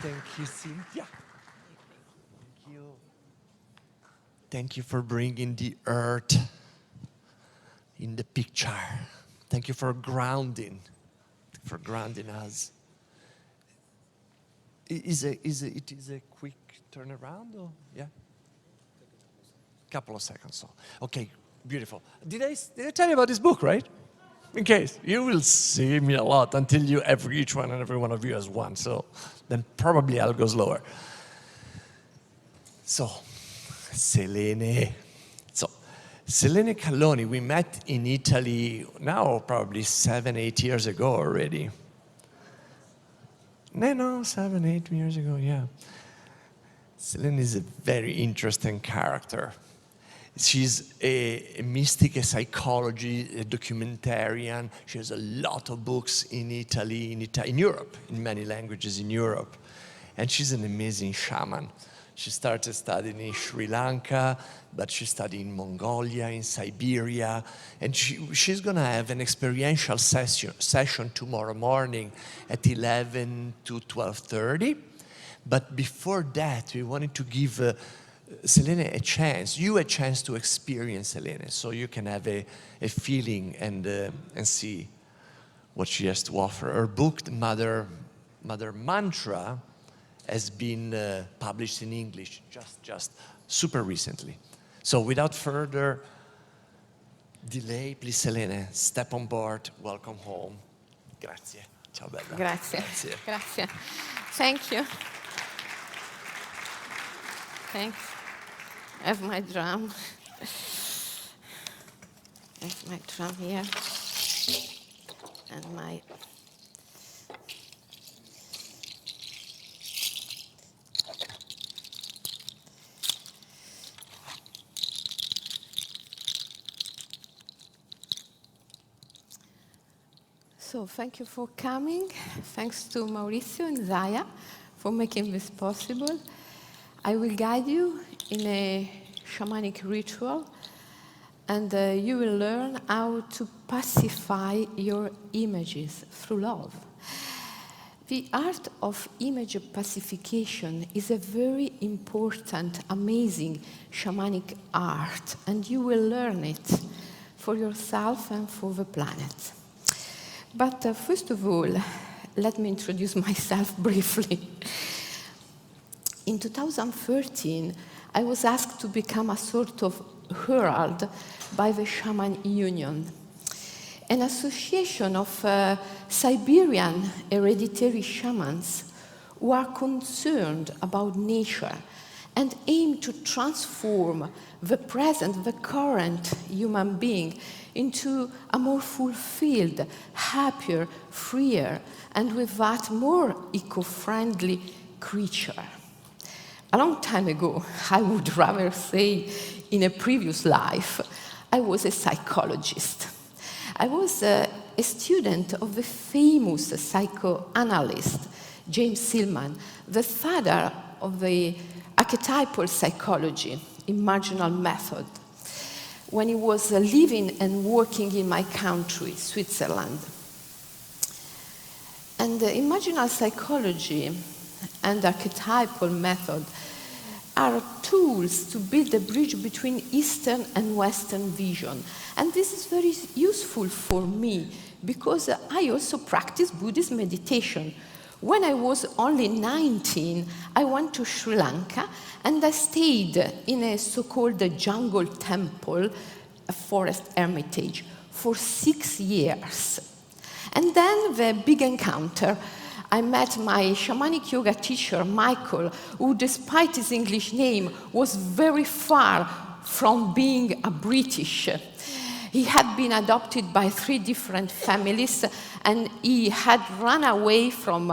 Thank you, Cynthia. Thank you. Thank you for bringing the earth in the picture. Thank you for grounding us. It is a quick turnaround, or yeah? Couple of seconds. So, okay, beautiful. Did I tell you about this book, right? In case you will see me a lot until each one and every one of you has one. So then probably I'll go slower. So, Selene. So, Selene Calloni, we met in Italy now probably 7-8 years ago already. No, 7-8 years ago, yeah. Selene is a very interesting character. She's a mystic, a psychology, a documentarian. She has a lot of books in Italy, in Europe, in many languages in Europe. And she's an amazing shaman. She started studying in Sri Lanka, but she studied in Mongolia, in Siberia. And she's going to have an experiential session tomorrow morning at 11 to 12:30. But before that, we wanted to give Selene a chance to experience Selene, so you can have a feeling and see what she has to offer. Her book, Mother Mantra, has been published in English just super recently. So without further delay, please, Selene, step on board. Welcome home. Grazie. Ciao bella. Grazie. Grazie. Thank you. Thanks. I have my drum. I have my drum here. And my... So thank you for coming. Thanks to Maurizio and Zaya for making this possible. I will guide you in a shamanic ritual, and you will learn how to pacify your images through love. The art of image pacification is a very important, amazing shamanic art, and you will learn it for yourself and for the planet. But first of all, let me introduce myself briefly. In 2013, I was asked to become a sort of herald by the Shaman Union, an association of Siberian hereditary shamans who are concerned about nature and aim to transform the current human being into a more fulfilled, happier, freer, and with that more eco-friendly creature. A long time ago, I would rather say in a previous life, I was a psychologist. I was a student of the famous psychoanalyst James Silman, the father of the archetypal psychology, imaginal method, when he was living and working in my country, Switzerland. And imaginal psychology and archetypal method are tools to build a bridge between Eastern and Western vision. And this is very useful for me because I also practice Buddhist meditation. When I was only 19, I went to Sri Lanka and I stayed in a so-called jungle temple, a forest hermitage, for 6 years. And then the big encounter. I met my shamanic yoga teacher, Michael, who, despite his English name, was very far from being a British. He had been adopted by 3 different families, and he had run away from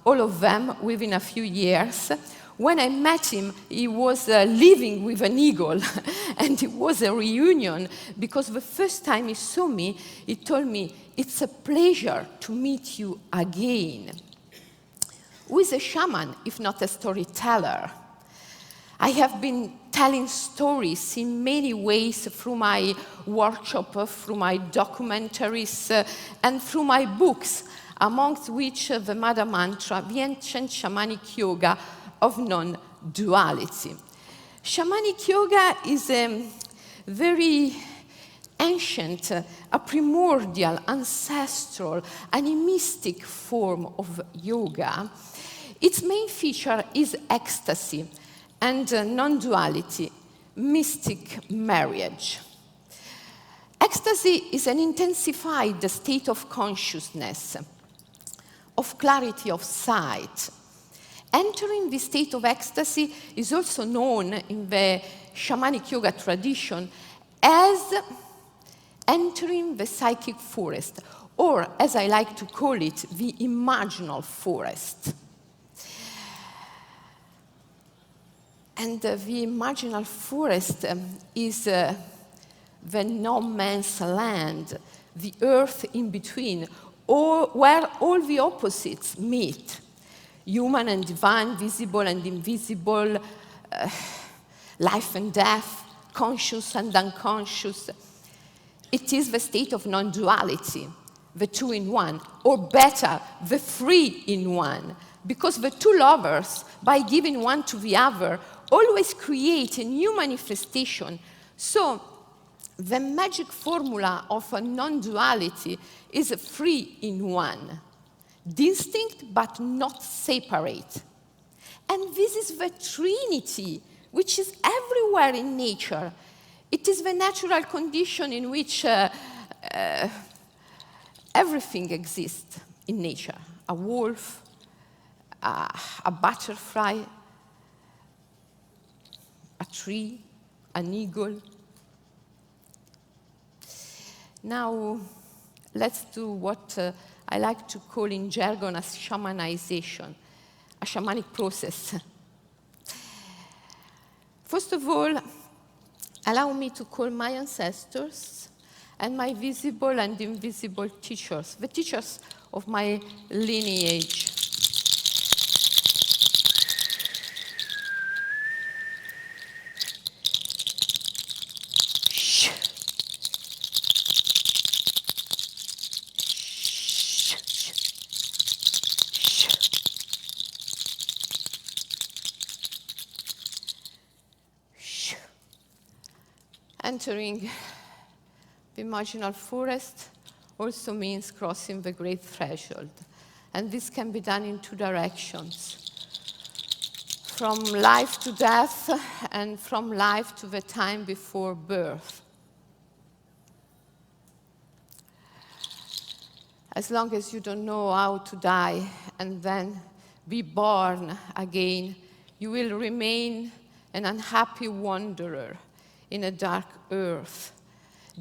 all of them within a few years. When I met him, he was living with an eagle, and it was a reunion, because the first time he saw me, he told me, "It's a pleasure to meet you again." Who is a shaman, if not a storyteller? I have been telling stories in many ways through my workshop, through my documentaries, and through my books. amongst which the Mother Mantra, the ancient shamanic yoga of non-duality. Shamanic yoga is a very ancient, a primordial, ancestral, animistic form of yoga. Its main feature is ecstasy and non-duality, mystic marriage. Ecstasy is an intensified state of consciousness, of clarity of sight. Entering this state of ecstasy is also known in the shamanic yoga tradition as entering the psychic forest, or as I like to call it, the imaginal forest. And the imaginal forest is the no man's land, the earth in between, or where all the opposites meet, human and divine, visible and invisible, life and death, conscious and unconscious. It is the state of non-duality, the two in one, or better, the three in one, because the two lovers, by giving one to the other, always create a new manifestation. So the magic formula of a non-duality is three in one, distinct but not separate. And this is the Trinity, which is everywhere in nature. It is the natural condition in which everything exists in nature. A wolf, a butterfly, a tree, an eagle. Now, let's do what I like to call in jargon as shamanization, a shamanic process. First of all, allow me to call my ancestors and my visible and invisible teachers, the teachers of my lineage. Entering the imaginal forest also means crossing the great threshold. And this can be done in two directions. From life to death and from life to the time before birth. As long as you don't know how to die and then be born again, you will remain an unhappy wanderer in a dark earth.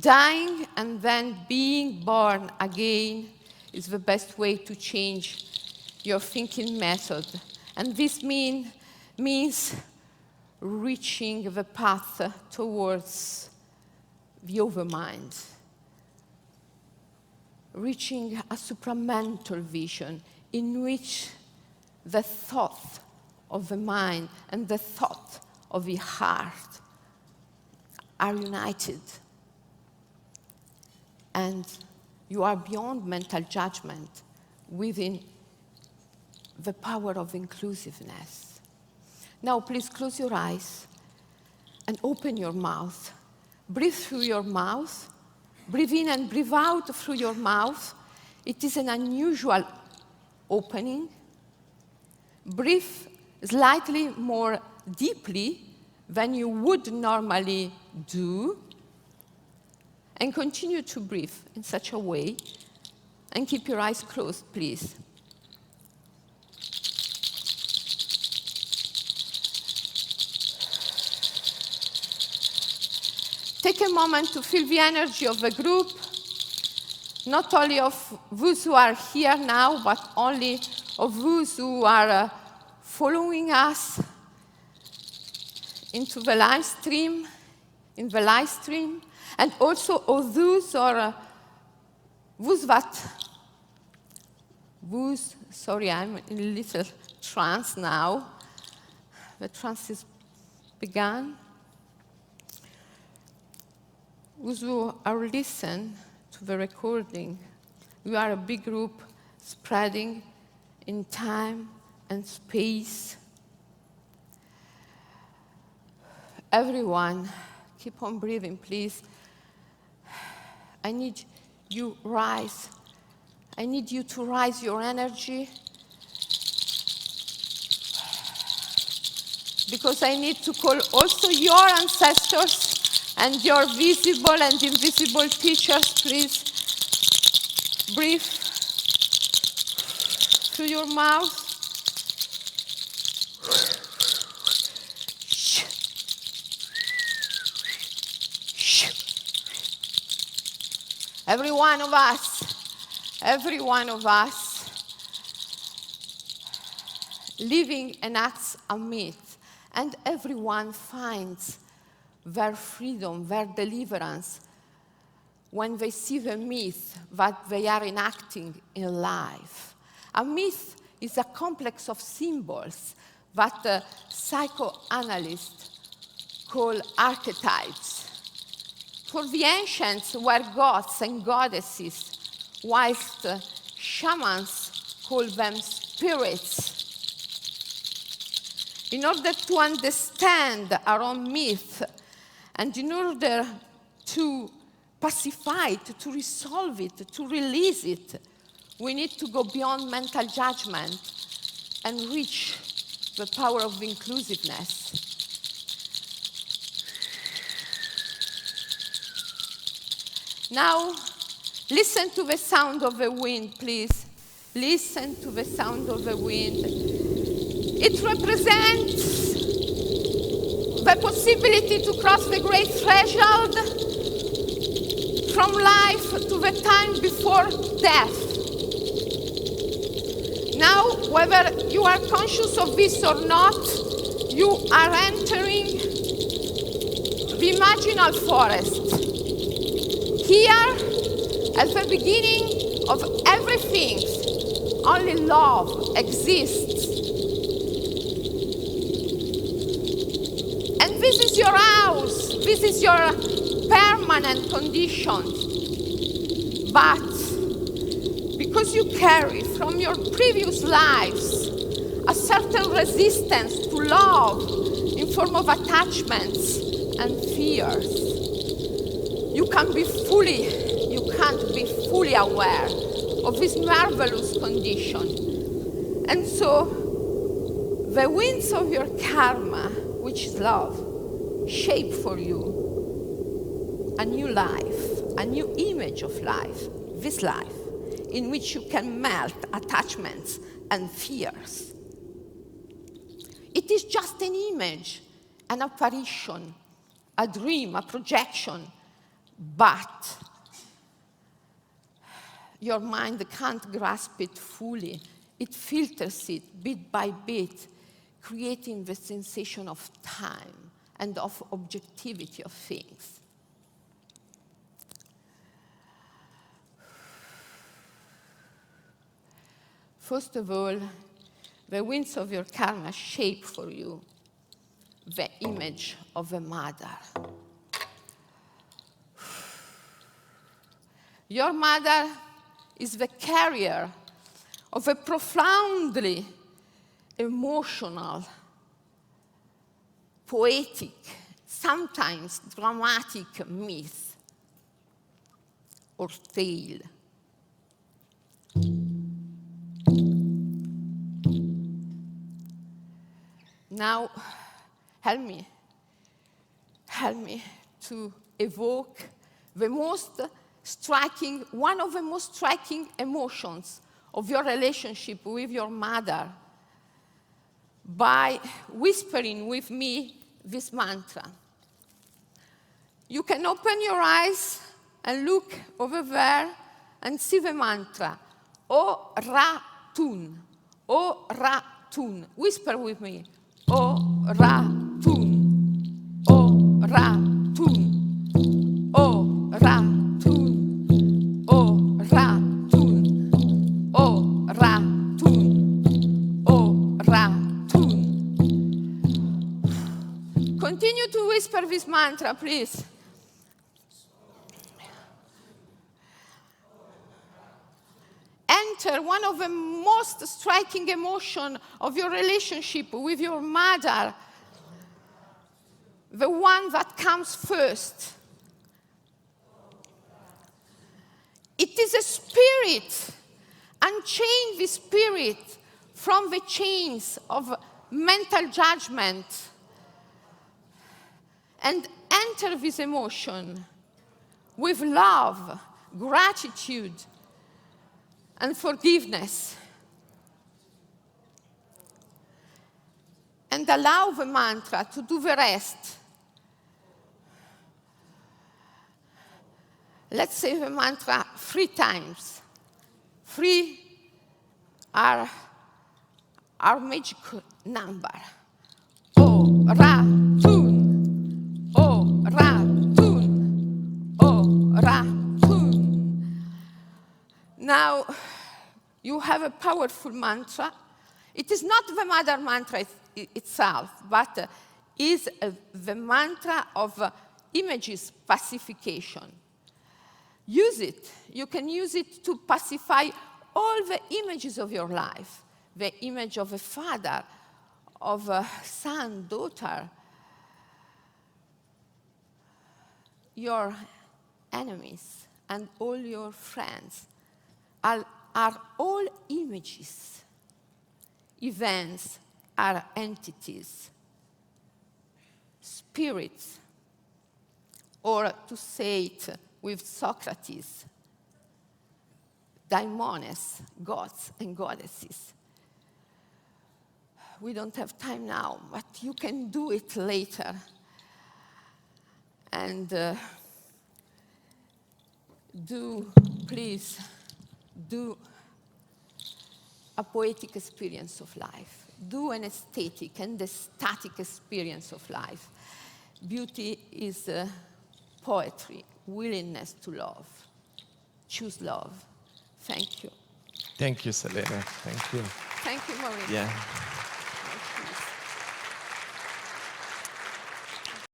Dying and then being born again is the best way to change your thinking method. And this means reaching the path towards the overmind, reaching a supramental vision in which the thought of the mind and the thought of the heart are united. And you are beyond mental judgment within the power of inclusiveness. Now, please close your eyes and open your mouth. Breathe through your mouth. Breathe in and breathe out through your mouth. It is an unusual opening. Breathe slightly more deeply than you would normally do. And continue to breathe in such a way. And keep your eyes closed, please. Take a moment to feel the energy of the group, not only of those who are here now, but only of those who are following us into the live stream, and also of those sorry, I'm in a little trance now. The trance is begun. Those who are listening to the recording, we are a big group, spreading in time and space. Everyone, keep on breathing, please. I need you rise. I need you to rise your energy, because I need to call also your ancestors and your visible and invisible teachers. Please breathe through your mouth. Every one of us living enacts a myth, and everyone finds their freedom, their deliverance when they see the myth that they are enacting in life. A myth is a complex of symbols that psychoanalysts call archetypes. For the ancients were gods and goddesses, whilst shamans call them spirits. In order to understand our own myth, and in order to pacify it, to resolve it, to release it, we need to go beyond mental judgment and reach the power of inclusiveness. Now, listen to the sound of the wind, please. Listen to the sound of the wind. It represents the possibility to cross the great threshold from life to the time before death. Now, whether you are conscious of this or not, you are entering the imaginal forest. Here, at the beginning of everything, only love exists. And this is your house, this is your permanent condition. But because you carry from your previous lives a certain resistance to love in form of attachments and fears, you can't be fully aware of this marvelous condition. And so, the winds of your karma, which is love, shape for you a new life, a new image of life, this life, in which you can melt attachments and fears. It is just an image, an apparition, a dream, a projection, but your mind can't grasp it fully. It filters it bit by bit, creating the sensation of time and of objectivity of things. First of all, the winds of your karma shape for you the image of a mother. Your mother is the carrier of a profoundly emotional, poetic, sometimes dramatic myth or tale. Now, help me to evoke one of the most striking emotions of your relationship with your mother by whispering with me this mantra. You can open your eyes and look over there and see the mantra, O Ra-Tun, O Ra-Tun. Whisper with me, O Ra-Tun, O Ra-Tun, O Ra-Tun, O Ra-Tun, O Ra-Tun, O Ra-Tun. Continue to whisper this mantra, please. enter one of the most striking emotions of your relationship with your mother, the one that comes first. It is a spirit, unchain the spirit from the chains of mental judgment and enter this emotion with love, gratitude, and forgiveness. And allow the mantra to do the rest. Let's say the mantra 3 times. 3 are our magic number. O, Ra, Tun. O, Ra, Tun. O, Ra, Tun. Now, you have a powerful mantra. It is not the mother mantra itself, but is the mantra of images pacification. Use it. You can use it to pacify all the images of your life. The image of a father, of a son, daughter, your enemies, and all your friends are all images. Events are entities, spirits, or to say it with Socrates, daimones, gods and goddesses. We don't have time now, but you can do it later. And please do a poetic experience of life. Do an aesthetic and ecstatic experience of life. Beauty is poetry, willingness to love. Choose love. Thank you. Thank you, Selena. Thank you. Thank you, Maureen. Yeah. Thank you.